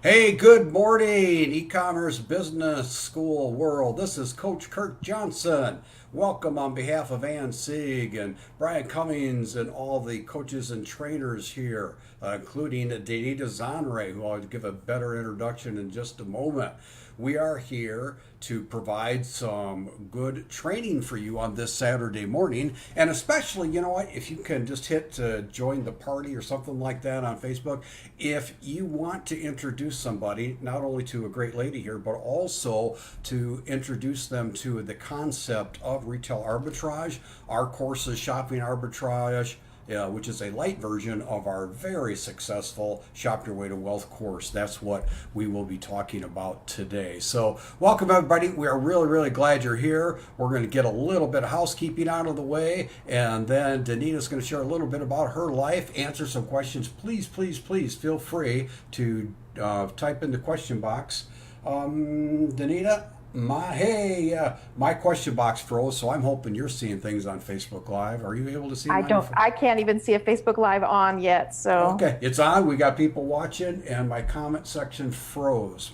Hey, good morning, e-commerce business school world. This is Coach Kurt Johnson. Welcome on behalf of Ann Sieg and Brian Cummings and all the coaches and trainers here, including Danita Zanre, who I'll give a better introduction in just a moment. We are here to provide some good training for you on this Saturday morning. And especially, you know what, if you can just hit join the party or something like that on Facebook, if you want to introduce somebody, not only to a great lady here, but also to introduce them to the concept of retail arbitrage, our course is shopping arbitrage, which is a light version of our very successful Shop Your Way to Wealth course. That's what we will be talking about today. So, welcome everybody. We are really, really glad you're here. We're going to get a little bit of housekeeping out of the way, and then Danita's going to share a little bit about her life, answer some questions. Please, please, please feel free to type in the question box. Danita, my question box froze, so I'm hoping you're seeing things on Facebook Live. Are you able to see I mine? don't, I can't even see a Facebook Live on yet. So, Okay, it's on. We got people watching, and my comment section froze.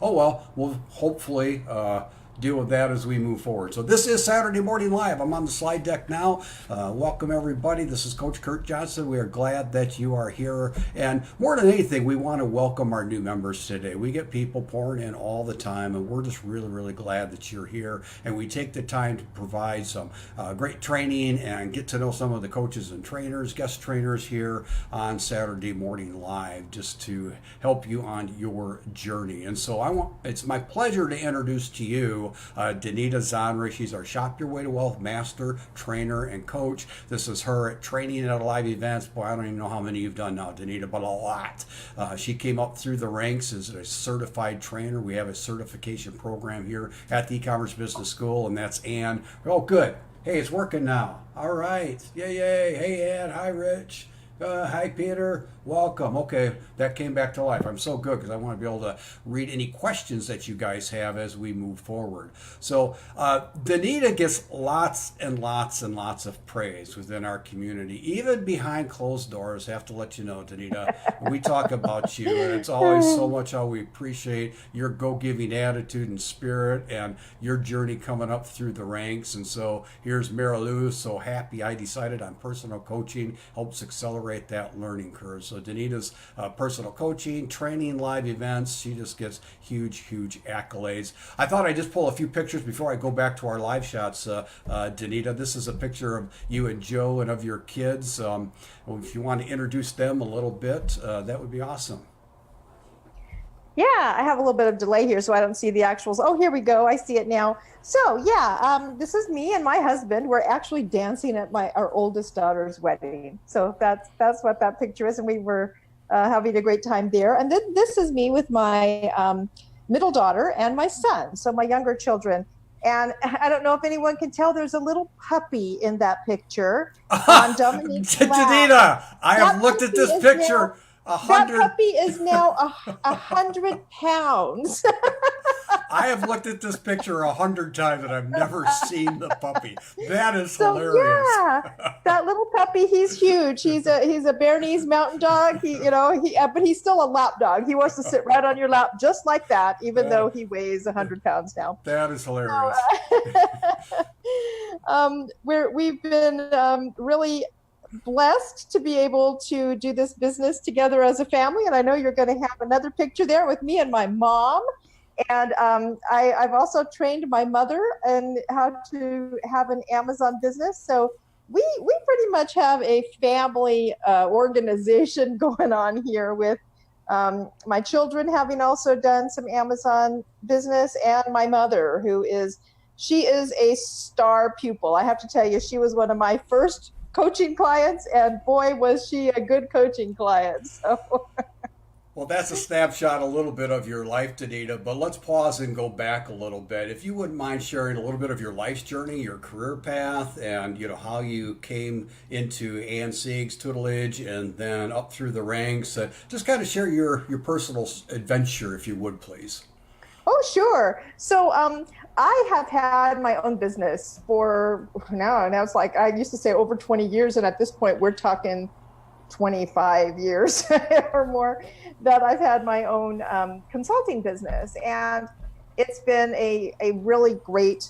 Oh well, we'll hopefully deal with that as we move forward. So this is Saturday Morning Live. I'm on the slide deck now. Welcome everybody. This is Coach Kurt Johnson. We are glad that you are here, and more than anything, we want to welcome our new members today. We get people pouring in all the time, and we're just really, really glad that you're here. And we take the time to provide some great training and get to know some of the coaches and trainers, guest trainers here on Saturday Morning Live, just to help you on your journey. And so it's my pleasure to introduce to you Danita Zanre. She's our Shop Your Way to Wealth master, trainer, and coach. This is her training at live events. Boy, I don't even know how many you've done now, Danita, but a lot. She came up through the ranks as a certified trainer. We have a certification program here at the e-commerce business school, and that's Ann. Oh, good. Hey, it's working now. All right. Yay, yay. Hey, Ann. Hi, Rich. Hi, Peter. Welcome. Okay, that came back to life. I'm so good because I want to be able to read any questions that you guys have as we move forward. So, Danita gets lots and lots and lots of praise within our community, even behind closed doors. I have to let you know, Danita, we talk about you, and it's always so much how we appreciate your go-giving attitude and spirit and your journey coming up through the ranks. And so, here's Mary Lou. So happy I decided on personal coaching helps accelerate that learning curve. So Danita's personal coaching, training, live events, she just gets huge, huge accolades. I thought I'd just pull a few pictures before I go back to our live shots, Danita. This is a picture of you and Joe and of your kids. If you want to introduce them a little bit, that would be awesome. yeah, I have a little bit of delay here, so I don't see the actuals. Oh, here we go. I see it now. So, yeah, this is me and my husband. We're actually dancing at our oldest daughter's wedding. So that's what that picture is, and we were having a great time there. And then this is me with my middle daughter and my son, so my younger children. And I don't know if anyone can tell, there's a little puppy in that picture on Dominique's lap. Danita, I have That looked at puppy this is now picture that 100. puppy is now 100 pounds. I have looked at this picture 100 times and I've never seen the puppy. That is So hilarious. yeah, that little puppy, he's huge. He's a Bernese mountain dog. But he's still a lap dog. He wants to sit right on your lap just like that, even though he weighs 100 pounds now. That is So, hilarious. we've been really blessed to be able to do this business together as a family. And I know you're going to have another picture there with me and my mom. And I've also trained my mother in how to have an Amazon business. So we pretty much have a family organization going on here with my children having also done some Amazon business, and my mother, she is a star pupil. I have to tell you, she was one of my first coaching clients, and boy, was she a good coaching client. So Well, that's a snapshot a little bit of your life, Danita, but let's pause and go back a little bit. If you wouldn't mind sharing a little bit of your life's journey, your career path, and how you came into Ann Sieg's tutelage and then up through the ranks. Just kind of share your personal adventure, if you would, please. oh, sure. So I have had my own business for now it's like I used to say over 20 years. And at this point, we're talking 25 years or more that I've had my own consulting business. And it's been a really great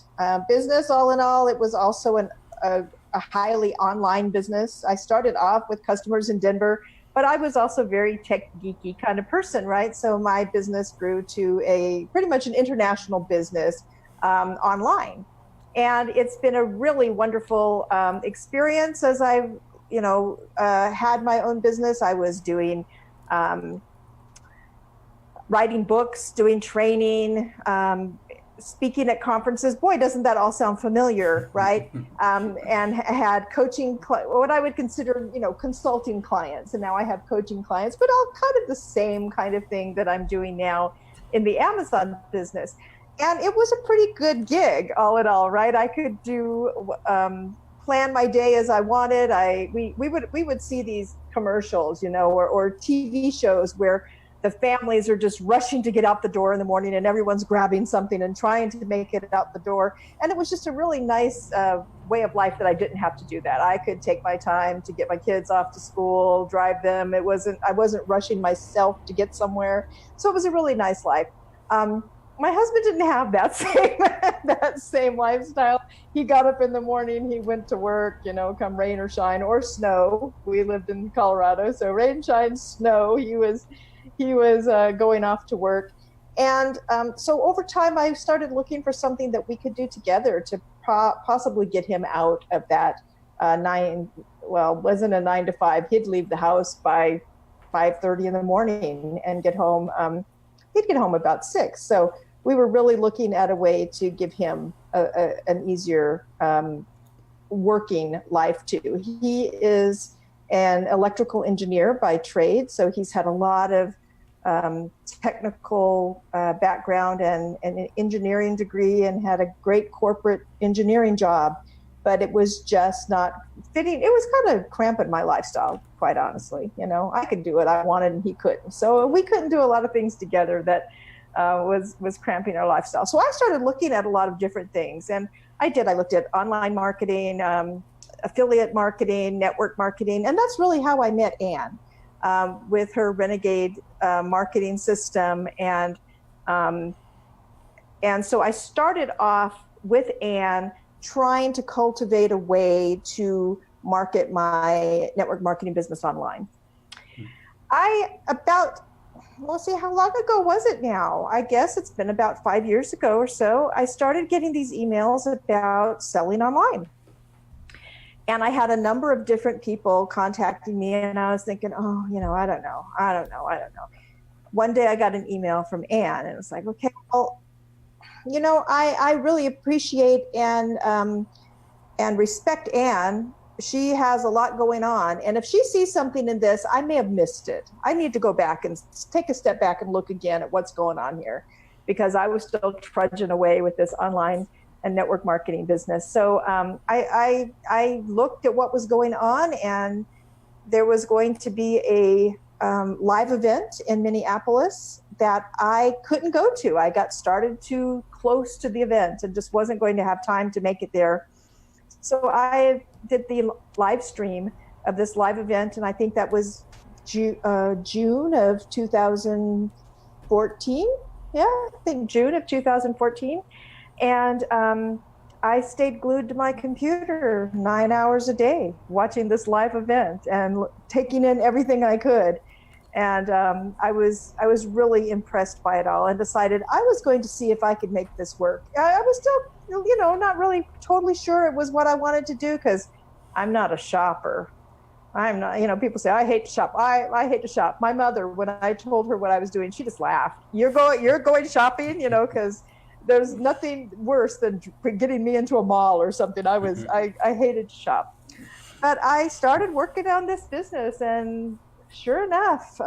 business all in all. It was also a highly online business. I started off with customers in Denver, but I was also very tech geeky kind of person, right? So my business grew to a pretty much an international business online. And it's been a really wonderful experience as I've, had my own business. I was doing writing books, doing training, speaking at conferences. Boy, doesn't that all sound familiar, right? And had coaching, what I would consider, consulting clients. And now I have coaching clients, but all kind of the same kind of thing that I'm doing now in the Amazon business. And it was a pretty good gig, all in all, right? I could do plan my day as I wanted. We would see these commercials, or TV shows where the families are just rushing to get out the door in the morning, and everyone's grabbing something and trying to make it out the door. And it was just a really nice way of life that I didn't have to do that. I could take my time to get my kids off to school, drive them. I wasn't rushing myself to get somewhere. So it was a really nice life. My husband didn't have that same lifestyle. He got up in the morning, he went to work, come rain or shine or snow. We lived in Colorado, so rain, shine, snow. He was going off to work. And so over time, I started looking for something that we could do together to possibly get him out of that wasn't a 9 to 5. He'd leave the house by 5:30 in the morning and get home. He'd get home about 6. So we were really looking at a way to give him an easier working life too. He is an electrical engineer by trade, so he's had a lot of technical background and an engineering degree, and had a great corporate engineering job, but it was just not fitting. It was kind of cramping my lifestyle, quite honestly. I could do what I wanted and he couldn't. So we couldn't do a lot of things together that was cramping our lifestyle. So I started looking at a lot of different things, and I looked at online marketing, affiliate marketing, network marketing, and that's really how I met Ann with her Renegade marketing system. And so I started off with Ann trying to cultivate a way to market my network marketing business online. Let's see, how long ago was it now? I guess it's been about 5 years ago or so. I started getting these emails about selling online. And I had a number of different people contacting me, and I was thinking, I don't know. One day I got an email from Ann, and it was like, okay, well, I really appreciate and respect Ann. She has a lot going on. And if she sees something in this, I may have missed it. I need to go back and take a step back and look again at what's going on here, because I was still trudging away with this online and network marketing business. So I looked at what was going on, and there was going to be a live event in Minneapolis that I couldn't go to. I got started too close to the event and just wasn't going to have time to make it there. So I did the live stream of this live event, and I think that was June of 2014. Yeah, I think June of 2014. And I stayed glued to my computer 9 hours a day watching this live event and taking in everything I could. And I was really impressed by it all, and decided I was going to see if I could make this work. I was still, not really totally sure it was what I wanted to do, because I'm not a shopper. I'm not, people say, I hate to shop. I hate to shop. My mother, when I told her what I was doing, she just laughed. You're going shopping, because there's nothing worse than getting me into a mall or something. I hated to shop. But I started working on this business, and sure enough,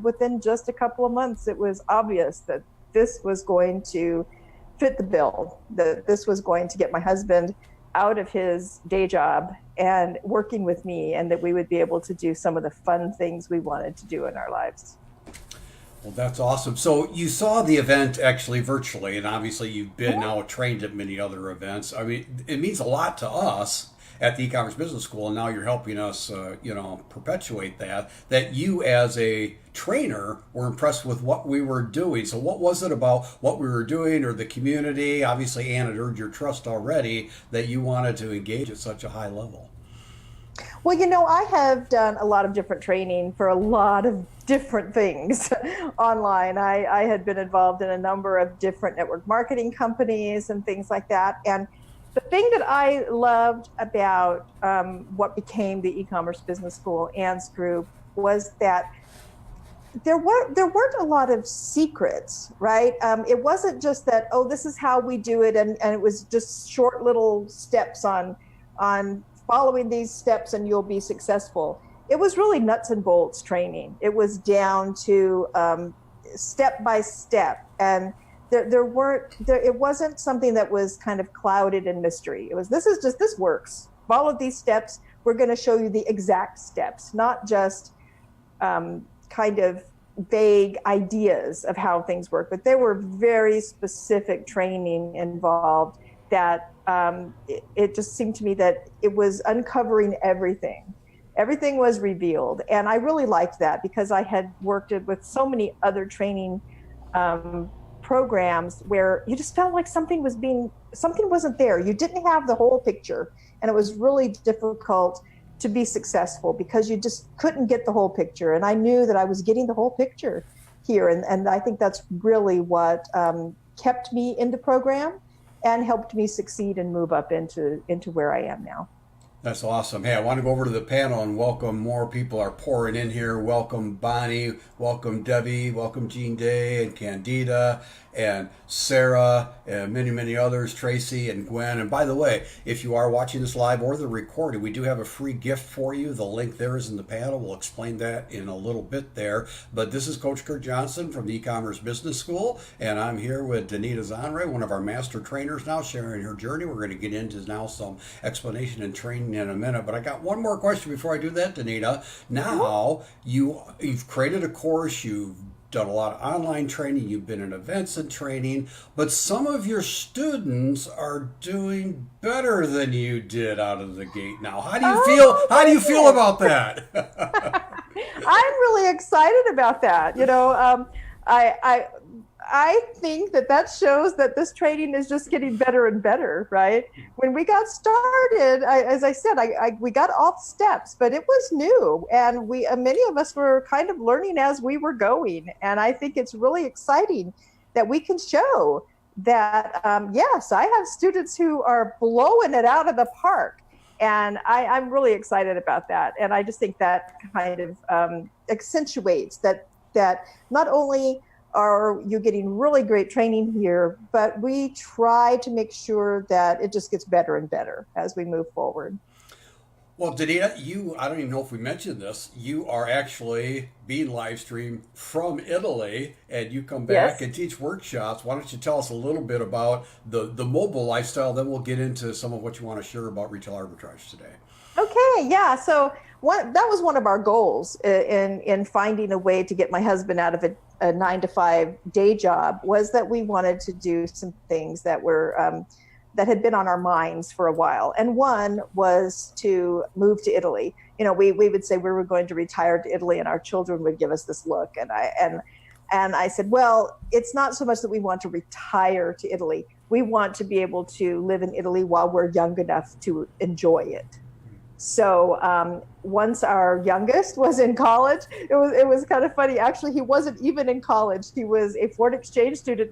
within just a couple of months, it was obvious that this was going to fit the bill, that this was going to get my husband out of his day job and working with me, and that we would be able to do some of the fun things we wanted to do in our lives. Well, that's awesome. So you saw the event actually virtually, and obviously you've been now trained at many other events. I mean, it means a lot to us at the e-commerce business school, and now you're helping us, perpetuate that you as a trainer were impressed with what we were doing. So what was it about what we were doing or the community? Obviously, Ann had earned your trust already that you wanted to engage at such a high level. Well, I have done a lot of different training for a lot of different things online. I had been involved in a number of different network marketing companies and things like that. And the thing that I loved about what became the e-commerce business school, Ann's group, was that there weren't a lot of secrets, right? It wasn't just that, oh, this is how we do it, and it was just short little steps on following these steps and you'll be successful. It was really nuts and bolts training. It was down to step by step, and it wasn't something that was kind of clouded in mystery. It was, this works. Follow these steps. We're going to show you the exact steps, not just kind of vague ideas of how things work, but there were very specific training involved that it just seemed to me that it was uncovering everything. Everything was revealed. And I really liked that because I had worked with so many other training programs where you just felt like something wasn't there. You didn't have the whole picture. And it was really difficult to be successful because you just couldn't get the whole picture. And I knew that I was getting the whole picture here. And I think that's really what kept me in the program and helped me succeed and move up into where I am now. That's awesome. Hey, I want to go over to the panel and welcome more people are pouring in here. Welcome Bonnie, welcome Debbie, welcome Jean Day and Candida and Sarah and many, many others, Tracy and Gwen. And by the way, if you are watching this live or the recording, we do have a free gift for you. The link there is in the panel. We'll explain that in a little bit there. But this is Coach Kurt Johnson from the e-commerce business school, and I'm here with Danita Zanre, one of our master trainers now, sharing her journey. We're going to get into now some explanation and training in a minute, but I got one more question before I do that, Danita. Now you've created a course, you've done a lot of online training, you've been in events and training, but some of your students are doing better than you did out of the gate now. How do you feel? How do you feel about that? I'm really excited about that. I think that shows that this training is just getting better and better, right? When we got started, as I said, we got all the steps, but it was new. And many of us were kind of learning as we were going. And I think it's really exciting that we can show that, yes, I have students who are blowing it out of the park. And I'm really excited about that. And I just think that kind of accentuates that not only are you getting really great training here, but we try to make sure that it just gets better and better as we move forward. Well, Danita, I don't even know if we mentioned this, you are actually being live streamed from Italy, and you come back and teach workshops. Why don't you tell us a little bit about the mobile lifestyle, then we'll get into some of what you want to share about retail arbitrage today. Okay, yeah. So that was one of our goals in finding a way to get my husband out of a 9-to-5 day job, was that we wanted to do some things that were that had been on our minds for a while. And one was to move to Italy. We would say we were going to retire to Italy, and our children would give us this look. And I said, well, it's not so much that we want to retire to Italy. We want to be able to live in Italy while we're young enough to enjoy it. So once our youngest was in college, it was kind of funny. Actually, he wasn't even in college. He was a foreign exchange student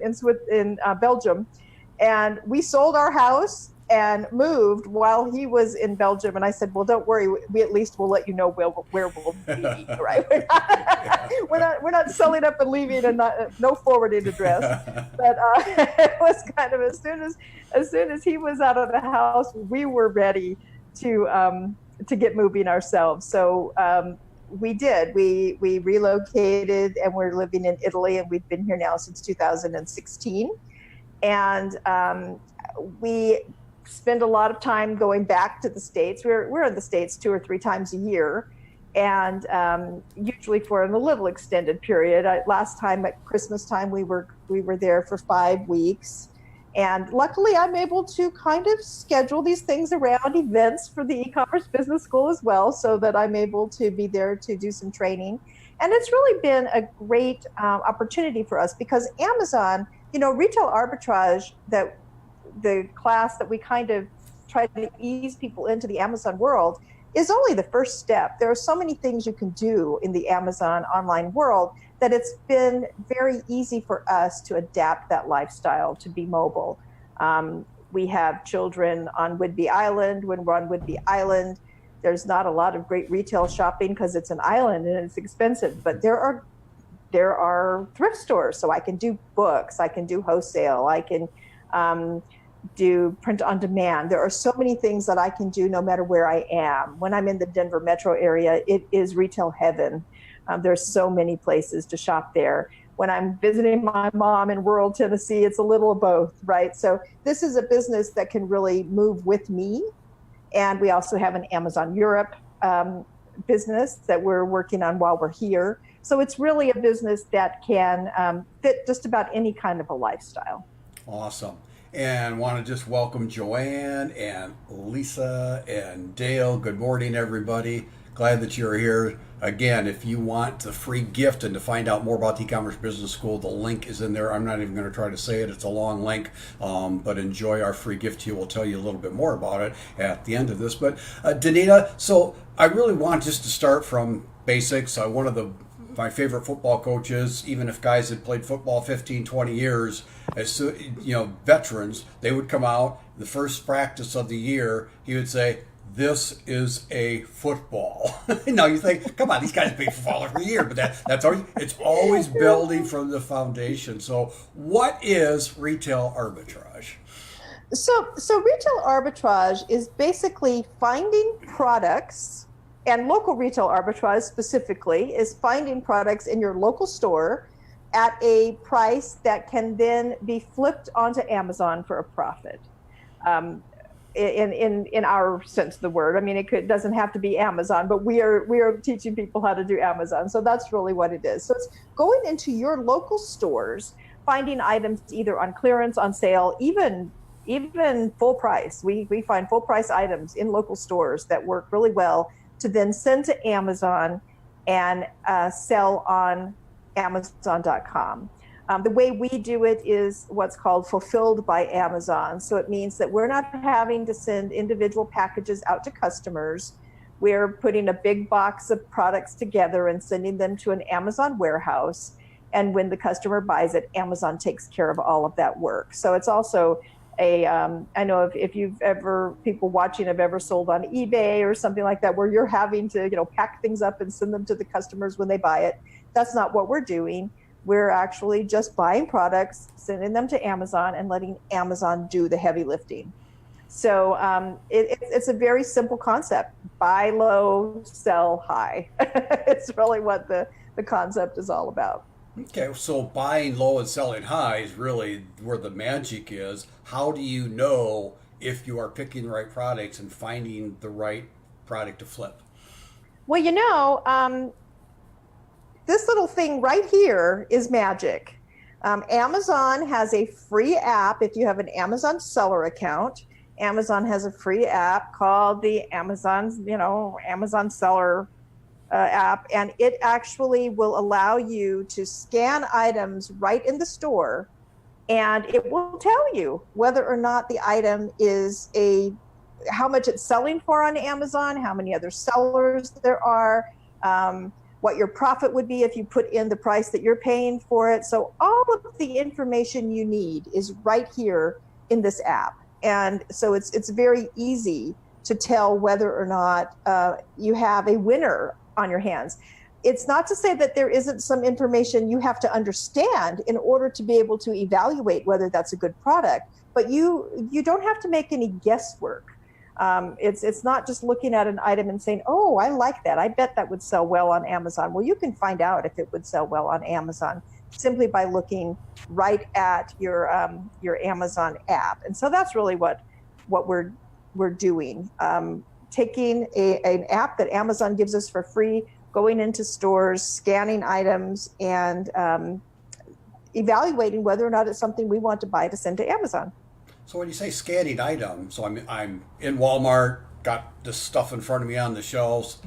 in Belgium. And we sold our house and moved while he was in Belgium. And I said, well, don't worry. We at least will let you know where we'll be, right? We're not selling up and leaving and no forwarding address. But it was kind of as soon as he was out of the house, we were ready to get moving ourselves. So we did. We relocated, and we're living in Italy, and we've been here now since 2016. And we spend a lot of time going back to the States. We're in the States 2 or 3 times a year, and usually for a little extended period. Last time at Christmas time, we were there for 5 weeks. And luckily, I'm able to kind of schedule these things around events for the e-commerce business school as well, so that I'm able to be there to do some training. And it's really been a great opportunity for us because Amazon, retail arbitrage, that the class that we kind of try to ease people into the Amazon world, is only the first step. There are so many things you can do in the Amazon online world that it's been very easy for us to adapt that lifestyle to be mobile. We have children on Whidbey Island. When we're on Whidbey Island, there's not a lot of great retail shopping because it's an island and it's expensive, but there are thrift stores. So I can do books, I can do wholesale, I can do print on demand. There are so many things that I can do no matter where I am. When I'm in the Denver metro area, it is retail heaven. There's so many places to shop there. When I'm visiting my mom in rural Tennessee, it's a little of both, right? So this is a business that can really move with me. And we also have an Amazon Europe business that we're working on while we're here. So it's really a business that can fit just about any kind of a lifestyle. Awesome. And want to just welcome Joanne and Lisa and Dale. Good morning, everybody. Glad that you're here. Again, if you want the free gift and to find out more about the e-commerce business school, the link is in there. I'm not even going to try to say it. It's a long link, but enjoy our free gift to you. We'll tell you a little bit more about it at the end of this. But Danita, so I really want just to start from basics. One of my favorite football coaches, even if guys had played football 15, 20 years, veterans, they would come out the first practice of the year. He would say, "This is a football." Now you think, come on, these guys play football every year, but that's always, it's always building from the foundation. So what is retail arbitrage? So retail arbitrage is basically finding products, and local retail arbitrage specifically is finding products in your local store at a price that can then be flipped onto Amazon for a profit. In our sense of the word. I mean, it doesn't have to be Amazon, but we are teaching people how to do Amazon. So that's really what it is. So it's going into your local stores, finding items either on clearance, on sale, even full price. We find full price items in local stores that work really well to then send to Amazon and sell on Amazon.com. The way we do it is what's called fulfilled by Amazon. So it means that we're not having to send individual packages out to customers. We're putting a big box of products together and sending them to an Amazon warehouse. And when the customer buys it, Amazon takes care of all of that work. So it's also I know if people watching have ever sold on eBay or something like that, where you're having to, pack things up and send them to the customers when they buy it. That's not what we're doing. We're actually just buying products, sending them to Amazon, and letting Amazon do the heavy lifting. So it's a very simple concept. Buy low, sell high. It's really what the concept is all about. Okay, so buying low and selling high is really where the magic is. How do you know if you are picking the right products and finding the right product to flip? Well, this little thing right here is magic. Amazon has a free app if you have an Amazon seller account. Amazon has a free app called the Amazon seller app, and it actually will allow you to scan items right in the store, and it will tell you whether or not the item is how much it's selling for on Amazon, how many other sellers there are, what your profit would be if you put in the price that you're paying for it. So all of the information you need is right here in this app. And so it's very easy to tell whether or not you have a winner on your hands. It's not to say that there isn't some information you have to understand in order to be able to evaluate whether that's a good product, but you don't have to make any guesswork. It's not just looking at an item and saying, "Oh, I like that. I bet that would sell well on Amazon." Well, you can find out if it would sell well on Amazon simply by looking right at your Amazon app. And so that's really what we're doing. Taking an app that Amazon gives us for free, going into stores, scanning items, and evaluating whether or not it's something we want to buy to send to Amazon. So when you say scanning items, so I'm in Walmart, got this stuff in front of me on the shelves.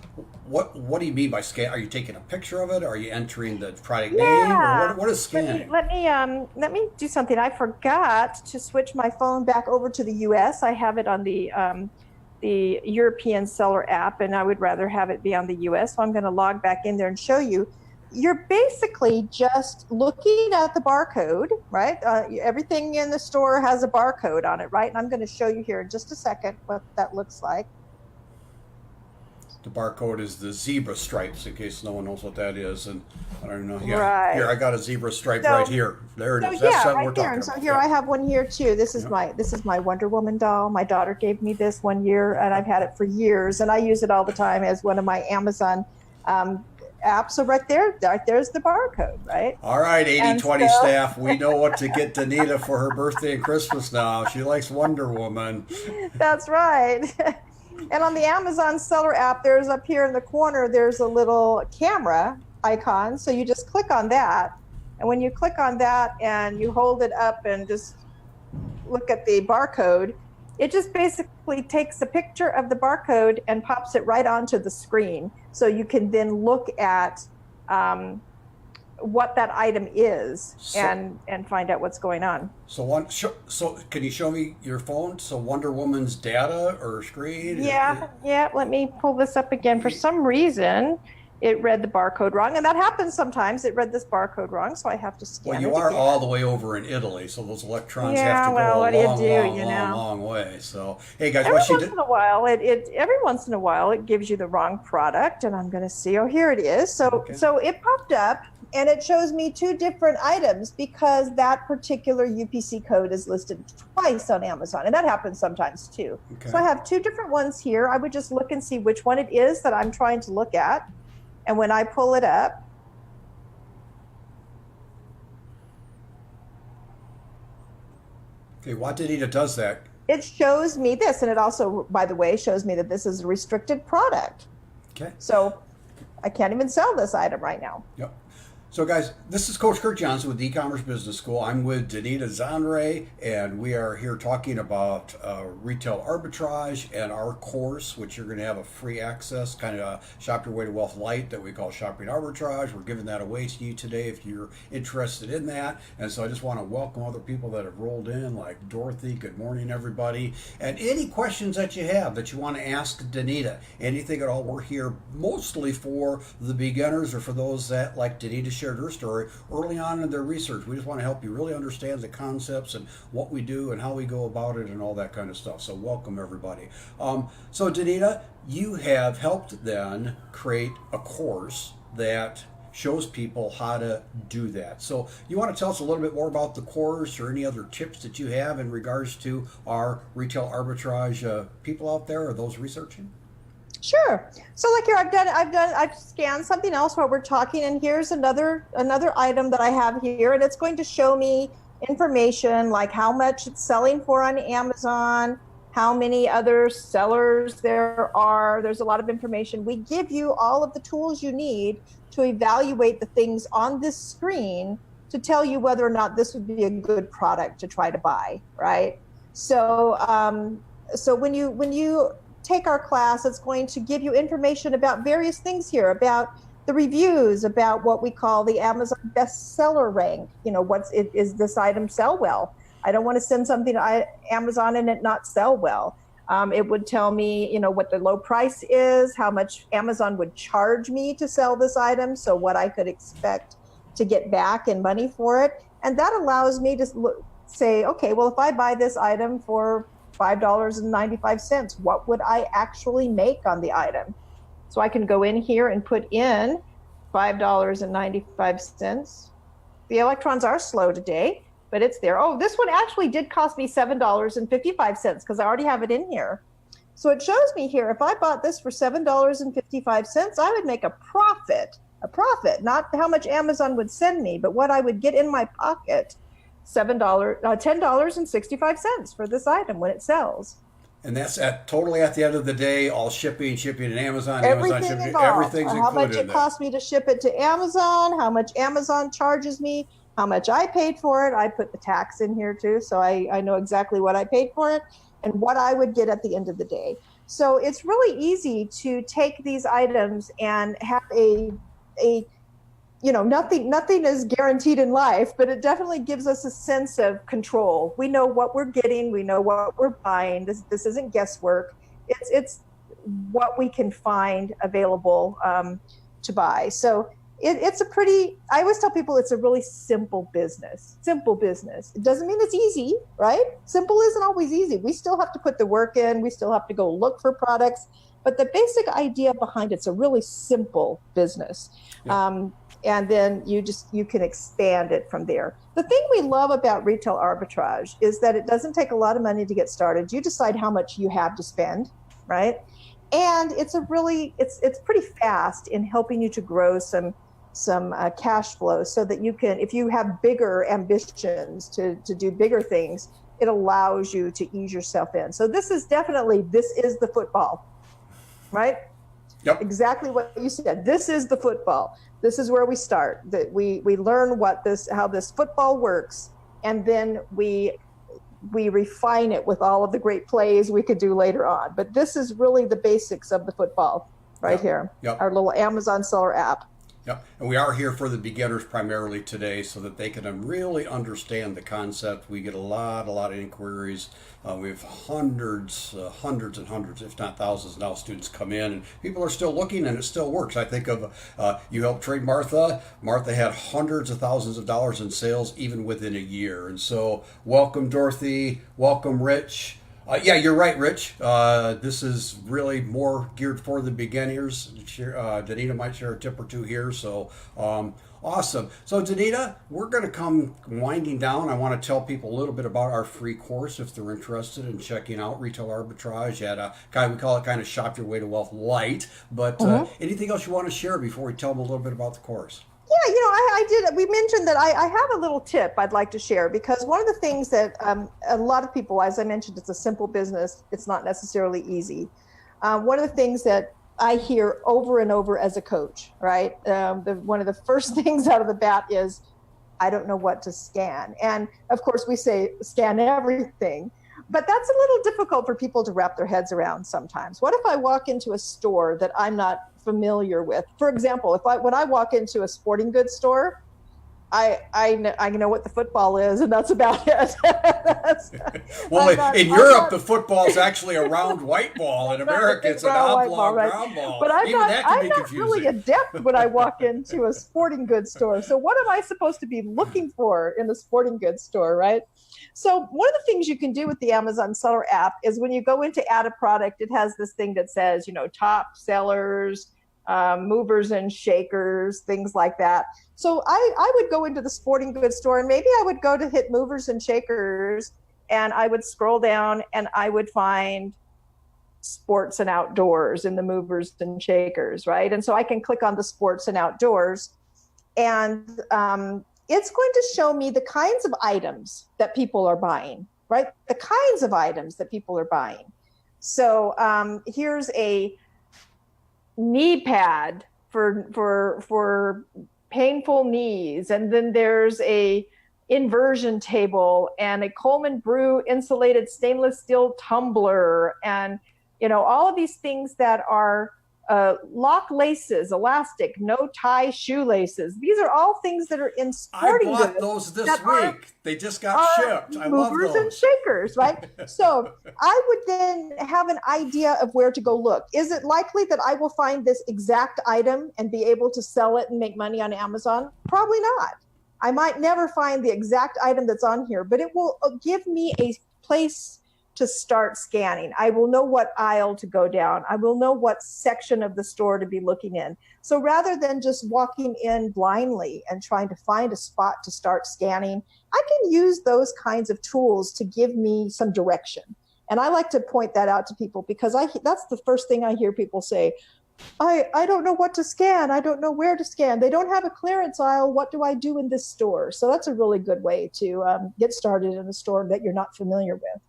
What do you mean by scan? Are you taking a picture of it? Are you entering the product name? Or what is scanning? Let me do something. I forgot to switch my phone back over to the U.S. I have it on the European seller app, and I would rather have it be on the U.S. So I'm going to log back in there and show you. You're basically just looking at the barcode, right? Everything in the store has a barcode on it, right? And I'm going to show you here in just a second what that looks like. The barcode is the zebra stripes, in case no one knows what that is. And I don't know. Yeah, right. Here, I got a zebra stripe right here. There it is. So That's yeah, what we're right there. talking And so about. here I have one here too. This is my Wonder Woman doll. My daughter gave me this one year, and I've had it for years, and I use it all the time as one of my Amazon apps. So right there's the barcode, right? All right, 80/20 so, staff. We know what to get Danita for her birthday and Christmas now. She likes Wonder Woman. That's right. And on the Amazon seller app, there's up here in the corner, there's a little camera icon. So you just click on that. And when you click on that and you hold it up and just look at the barcode, it just basically takes a picture of the barcode and pops it right onto the screen. So you can then look at what that item is and find out what's going on. So can you show me your phone? So Wonder Woman's data or screen? Yeah. Let me pull this up again. For some reason, it read the barcode wrong, and that happens sometimes. It read this barcode wrong, so I have to scan it. Well, you are all the way over in Italy, so those electrons have to go a long way. So, hey guys, every once in a while, it gives you the wrong product, and I'm going to see. Oh, here it is. So it popped up, and it shows me two different items because that particular UPC code is listed twice on Amazon, and that happens sometimes too. Okay. So I have two different ones here. I would just look and see which one it is that I'm trying to look at. And when I pull it up, okay, what Danita does that? It shows me this, and it also, by the way, shows me that this is a restricted product. Okay. So I can't even sell this item right now. Yep. So guys, this is Coach Kirk Johnson with the E-Commerce Business School. I'm with Danita Zanre, and we are here talking about retail arbitrage and our course, which you're going to have a free access, kind of Shop Your Way to Wealth Light that we call Shopping Arbitrage. We're giving that away to you today if you're interested in that. And so I just want to welcome other people that have rolled in, like Dorothy. Good morning, everybody. And any questions that you have that you want to ask Danita, anything at all, we're here mostly for the beginners or for those that, like Danita shared her story early on in their research. We just want to help you really understand the concepts and what we do and how we go about it and all that kind of stuff. So welcome everybody. So Danita, you have helped then create a course that shows people how to do that. So you want to tell us a little bit more about the course or any other tips that you have in regards to our retail arbitrage people out there or those researching? Sure. So like here, I've scanned something else while we're talking, and here's another item that I have here, and it's going to show me information like how much it's selling for on Amazon, how many other sellers there are. There's a lot of information. We give you all of the tools you need to evaluate the things on this screen to tell you whether or not this would be a good product to try to buy, right? So so when you take our class, it's going to give you information about various things here, about the reviews, about what we call the Amazon bestseller rank. You know, is this item sell well? I don't want to send something to Amazon and it not sell well. It would tell me, you know, what the low price is, how much Amazon would charge me to sell this item, so what I could expect to get back in money for it. And that allows me to say, okay, well, if I buy this item for $5.95, what would I actually make on the item? So I can go in here and put in $5.95. The electrons are slow today, but it's there. Oh, this one actually did cost me $7.55 because I already have it in here. So it shows me here, if I bought this for $7.55, I would make a profit, not how much Amazon would send me, but what I would get in my pocket. $10.65 for this item when it sells. And that's totally at the end of the day, all shipping and Amazon, everything's shipping, involved. everything's included. How much it costs me to ship it to Amazon, how much Amazon charges me how much I paid for it. I put the tax in here too, so I know exactly what I paid for it and what I would get at the end of the day. So it's really easy to take these items and have a nothing is guaranteed in life, but it definitely gives us a sense of control. We know what we're getting, we know what we're buying. This isn't guesswork. It's what we can find available to buy. So it's a pretty, I always tell people it's a really simple business. Simple business. It doesn't mean it's easy, right? Simple isn't always easy. We still have to put the work in. We still have to go look for products. But the basic idea behind it's a really simple business. Yeah. And then you can expand it from there. The thing we love about retail arbitrage is that it doesn't take a lot of money to get started. You decide how much you have to spend, right? And it's pretty fast in helping you to grow some cash flow so that you can, if you have bigger ambitions to do bigger things, it allows you to ease yourself in. So this is the football, right? Yep. Exactly what you said. This is the football. This is where we start. That we learn how this football works, and then we refine it with all of the great plays we could do later on. But this is really the basics of the football right here. Yep. Our little Amazon seller app. Yep. And we are here for the beginners primarily today so that they can really understand the concept. We get a lot of inquiries. We have hundreds and hundreds, if not thousands now, students come in, and people are still looking, and it still works. I think of you helped train Martha. Martha had hundreds of thousands of dollars in sales even within a year. And so welcome, Dorothy. Welcome, Rich. Yeah, you're right, Rich. This is really more geared for the beginners. Danita might share a tip or two here. So awesome. So Danita, we're going to come winding down. I want to tell people a little bit about our free course if they're interested in checking out retail arbitrage at we call it kind of Shop Your Way to Wealth Light. But anything else you want to share before we tell them a little bit about the course? Yeah, I did. We mentioned that I have a little tip I'd like to share, because one of the things that a lot of people, as I mentioned, it's a simple business. It's not necessarily easy. One of the things that I hear over and over as a coach, right? One of the first things out of the bat is, I don't know what to scan. And of course we say scan everything, but that's a little difficult for people to wrap their heads around sometimes. What if I walk into a store that I'm not familiar with? For example, when I walk into a sporting goods store, I know what the football is, and that's about it. In Europe, the football is actually a round white ball. In America, it's an oblong round ball. But I'm not really adept when I walk into a sporting goods store. So what am I supposed to be looking for in the sporting goods store, right? So one of the things you can do with the Amazon Seller app is when you go in to add a product, it has this thing that says, top sellers, movers and shakers, things like that. So I would go into the sporting goods store, and maybe I would go to hit movers and shakers, and I would scroll down and I would find sports and outdoors in the movers and shakers, right? And so I can click on the sports and outdoors, and it's going to show me the kinds of items that people are buying, right? The kinds of items that people are buying. So here's a knee pad for painful knees, and then there's a inversion table and a Coleman Brew insulated stainless steel tumbler, and all of these things that are lock laces, elastic, no tie shoelaces. These are all things that are in sporting goods. I bought those this week. They just got shipped. I love those. Movers and shakers, right? So I would then have an idea of where to go look. Is it likely that I will find this exact item and be able to sell it and make money on Amazon? Probably not. I might never find the exact item that's on here, but it will give me a place to start scanning. I will know what aisle to go down. I will know what section of the store to be looking in. So rather than just walking in blindly and trying to find a spot to start scanning, I can use those kinds of tools to give me some direction. And I like to point that out to people, because that's the first thing I hear people say. I don't know what to scan. I don't know where to scan. They don't have a clearance aisle. What do I do in this store? So that's a really good way to get started in a store that you're not familiar with.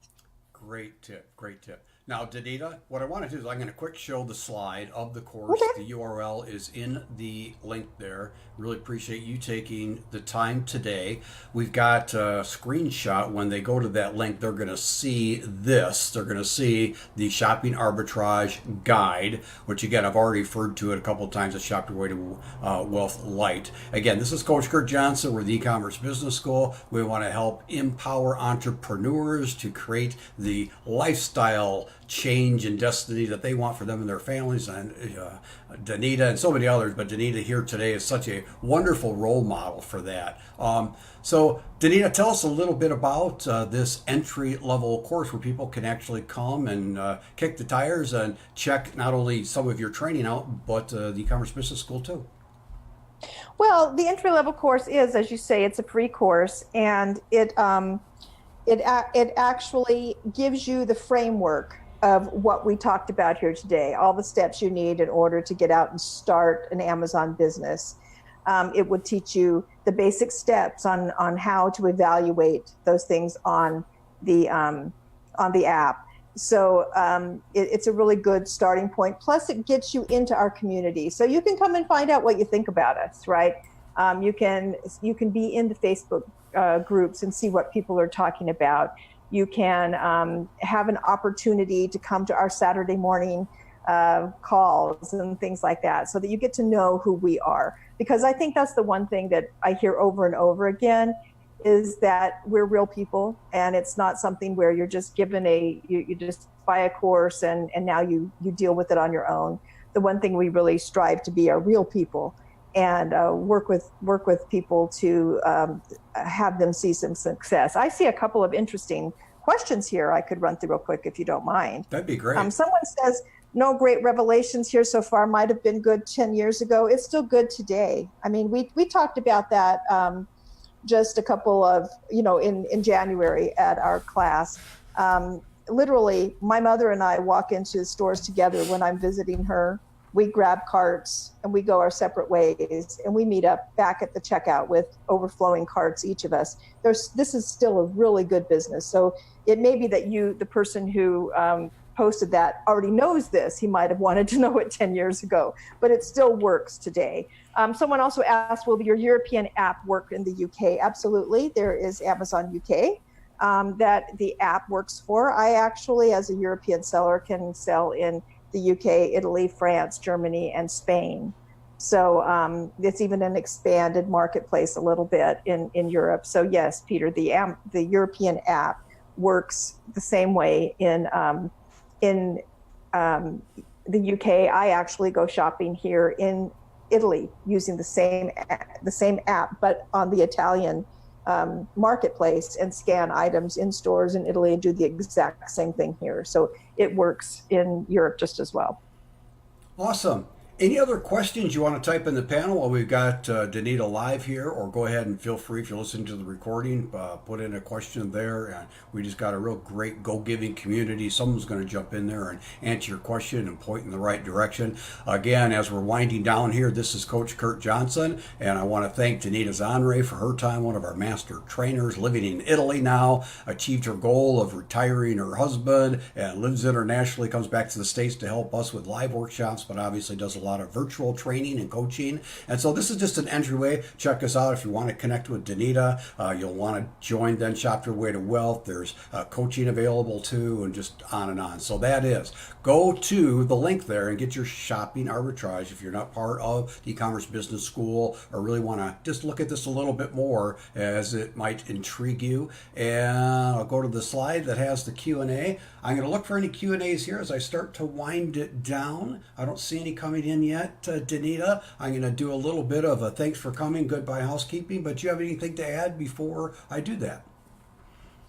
Great tip. Now, Danita, what I want to do is I'm going to quick show the slide of the course. Okay. The URL is in the link there. Really appreciate you taking the time today. We've got a screenshot. When they go to that link, they're going to see this. They're going to see the shopping arbitrage guide, which again, I've already referred to it a couple of times as Shop Your Way to Wealth Light. Again, this is Coach Kurt Johnson. We're the e-commerce business school. We want to help empower entrepreneurs to create the lifestyle change and destiny that they want for them and their families. And Danita and so many others, but Danita here today is such a wonderful role model for that. So Danita, tell us a little bit about this entry level course where people can actually come and kick the tires and check not only some of your training out, but the e-commerce business school too. Well, the entry level course is, as you say, it's a free course, and it actually gives you the framework of what we talked about here today, all the steps you need in order to get out and start an Amazon business. It would teach you the basic steps on how to evaluate those things on the app. So it's a really good starting point. Plus, it gets you into our community, so you can come and find out what you think about us. Right? You can be in the Facebook groups and see what people are talking about. You can have an opportunity to come to our Saturday morning calls and things like that, so that you get to know who we are. Because I think that's the one thing that I hear over and over again, is that we're real people, and it's not something where you're just given you just buy a course and now you deal with it on your own. The one thing we really strive to be are real people, and work with people to have them see some success. I see a couple of interesting questions here I could run through real quick if you don't mind. That'd be great. Someone says, no great revelations here so far, might have been good 10 years ago. It's still good today. I mean, we talked about that just a couple of, in January at our class. Literally, my mother and I walk into stores together when I'm visiting her. We grab carts and we go our separate ways, and we meet up back at the checkout with overflowing carts, each of us. This is still a really good business. So it may be that the person who posted that already knows this. He might have wanted to know it 10 years ago, but it still works today. Someone also asked, will your European app work in the UK? Absolutely. There is Amazon UK that the app works for. I actually, as a European seller, can sell in the UK, Italy, France, Germany, and Spain. So it's even an expanded marketplace a little bit in Europe. So yes, Peter, the European app works the same way in the UK. I actually go shopping here in Italy using the same app, but on the Italian marketplace, and scan items in stores in Italy and do the exact same thing here. So it works in Europe just as well. Awesome. Any other questions you want to type in the panel while we've got Danita live here, or go ahead and feel free, if you're listening to the recording, put in a question there. And we just got a real great go-giving community. Someone's going to jump in there and answer your question and point in the right direction. Again, as we're winding down here, this is Coach Kurt Johnson, and I want to thank Danita Zanre for her time, one of our master trainers, living in Italy now, achieved her goal of retiring her husband, and lives internationally, comes back to the States to help us with live workshops, but obviously does a lot of virtual training and coaching. And so this is just an entryway. Check us out if you want to connect with Danita. You'll want to join then Shop Your Way to Wealth. There's coaching available too, and just on and on. So that is, go to the link there and get your shopping arbitrage if you're not part of the e-commerce business school, or really want to just look at this a little bit more, as it might intrigue you. And I'll go to the slide that has the Q&A. I'm going to look for any Q&As here as I start to wind it down. I don't see any coming in yet, Danita. I'm going to do a little bit of a thanks for coming, goodbye housekeeping, but do you have anything to add before I do that?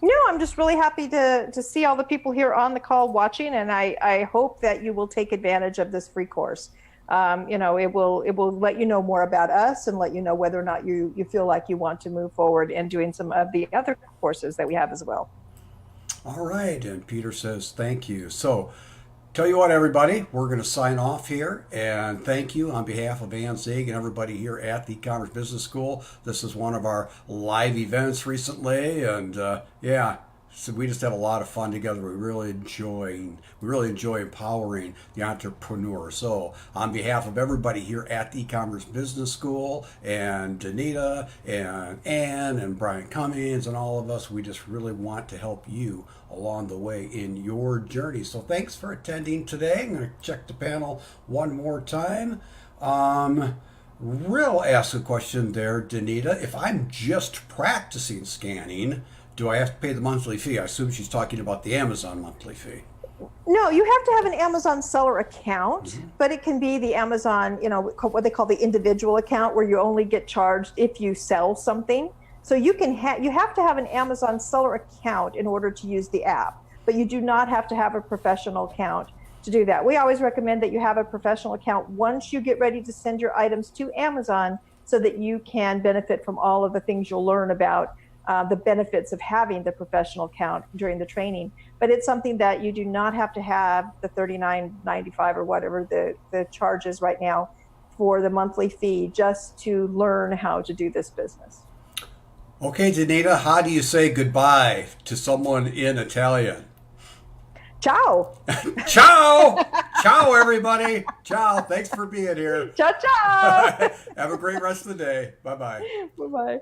No, I'm just really happy to see all the people here on the call watching, and I hope that you will take advantage of this free course. It will let you know more about us and let you know whether or not you feel like you want to move forward in doing some of the other courses that we have as well. All right, and Peter says thank you. So, tell you what, everybody, we're going to sign off here, and thank you on behalf of Ann Zieg and everybody here at the e-commerce business school. This is one of our live events recently, and So we just had a lot of fun together. We really enjoy empowering the entrepreneur. So on behalf of everybody here at the E-commerce Business School and Danita and Ann and Brian Cummings and all of us, we just really want to help you along the way in your journey. So thanks for attending today. I'm going to check the panel one more time. Real ask a question there, Danita. If I'm just practicing scanning, do I have to pay the monthly fee? I assume she's talking about the Amazon monthly fee. No, you have to have an Amazon seller account, but it can be the Amazon, what they call the individual account, where you only get charged if you sell something. So you have to have an Amazon seller account in order to use the app, but you do not have to have a professional account to do that. We always recommend that you have a professional account once you get ready to send your items to Amazon, so that you can benefit from all of the things you'll learn about the benefits of having the professional account during the training. But it's something that you do not have to have the $39.95 or whatever the charge is right now for the monthly fee, just to learn how to do this business. Okay, Danita, how do you say goodbye to someone in Italian? Ciao. Ciao! Ciao, everybody. Ciao. Thanks for being here. Ciao, ciao. Have a great rest of the day. Bye-bye. Bye-bye.